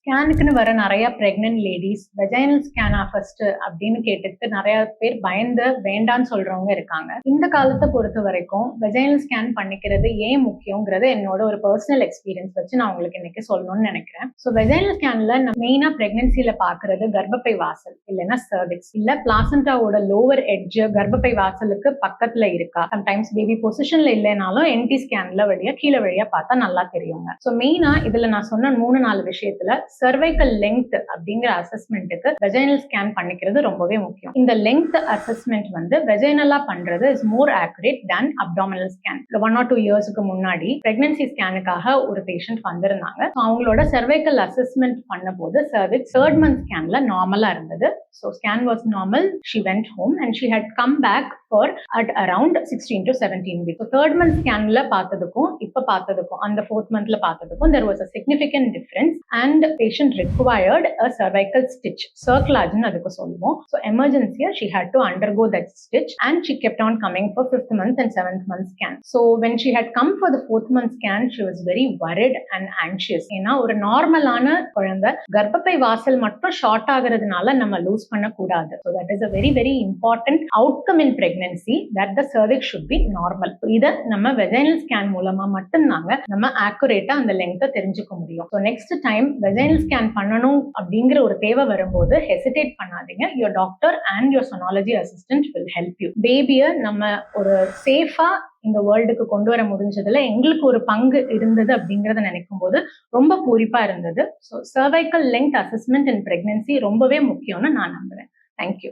ஸ்கேனுக்குன்னு வர நிறைய pregnant ladies vaginal ஸ்கேனா first அப்படின்னு கேட்டுட்டு நிறைய பேர் பயந்து வேண்டான்னு சொல்றவங்க இருக்காங்க. இந்த காலத்தை பொறுத்த வரைக்கும் வெஜைனல் ஸ்கேன் பண்ணிக்கிறது ஏன் முக்கியங்கிறது என்னோட ஒரு பர்சனல் எக்ஸ்பீரியன்ஸ் வச்சு நான் உங்களுக்கு இன்னைக்கு சொல்லணும்னு நினைக்கிறேன். ஸோ வெஜைனல் ஸ்கேன்ல மெயினா பிரெக்னன்சில பாக்குறது கர்ப்பப்பை வாசல் இல்லைன்னா சர்விக்ஸ் இல்ல பிளாசண்டாவோட லோவர் எட்ஜ் கர்ப்பப்பை வாசலுக்கு பக்கத்துல இருக்கா. சம்டைம்ஸ் பேபி பொசிஷன்ல இல்லைனாலும் என்டி ஸ்கேன்ல வழியா கீழே வழியா பார்த்தா நல்லா தெரியுங்க. ஸோ மெயினா இதுல நான் சொன்ன 3-4 விஷயத்துல cervical length அப்படிங்கிற அசஸ்மெண்ட்டுக்கு வெஜைனல் ஸ்கேன் பண்ணிக்கிறது ரொம்பவே முக்கியம். இந்த லெங்த் அசஸ்மெண்ட் வந்து வெஜைனலா பண்றது is more ஆக்குரேட் than abdominal scan. 1 or 2 இயர்ஸ்க்கு முன்னாடி பிரெக்னன்சி ஸ்கேனுக்காக ஒரு பேஷண்ட் வந்திருந்தாங்க. அவங்களோட cervical அசஸ்மெண்ட் பண்ண போது சர்விக்ஸ் 3rd month ஸ்கேன்ல நார்மலா இருந்தது. So scan was normal. She went home and she had come back for at around 16 to 17 weeks. So 3rd month scanல பார்த்ததுக்கும் இப்ப பார்த்ததுக்கும் அந்த 4th monthல பார்த்ததுக்கும் there was a significant difference and patient required a cervical stitch. Cerclage னு அதுக்கு சொல்லுவோம். So emergency she had to undergo that stitch and she kept on coming for 5th month and 7th month scan. So when she had come for the 4th month scan she was very worried and anxious. ஏன்னா ஒரு நார்மலான குழந்தை கர்ப்பப்பை வாசல் மட்டும் short ஆகிறதுனால நம்ம loose பண்ணக்கூடாது. So that is a very very important outcome in pregnancy that the cervix should be normal. இத நம்ம வெஜைனல் ஸ்கேன் மூலமா மட்டும்தாங்க நம்ம ஆக்குரேட்டா அந்த லெங்த்தை தெரிஞ்சுக்க முடியும். So next time vaginal scan பண்ணணும் அப்படிங்கிற ஒரு தேவை வரும்போது ஹெசிடேட் பண்ணாதீங்க. your doctor and your sonology assistant will help you. பேபியை நம்ம ஒரு சேஃபா இந்த வேர்ல்டுக்கு கொண்டு வர முடிஞ்சதுல எங்களுக்கு ஒரு பங்கு இருந்தது அப்படிங்கறத நினைக்கும் போது ரொம்ப பூரிப்பா இருந்தது. ஸோ சர்வைக்கல் லெங்த் அசஸ்மெண்ட் இன் பிரெக்னன்சி ரொம்பவே முக்கியம்னு நான் நம்புறேன். தேங்க்யூ.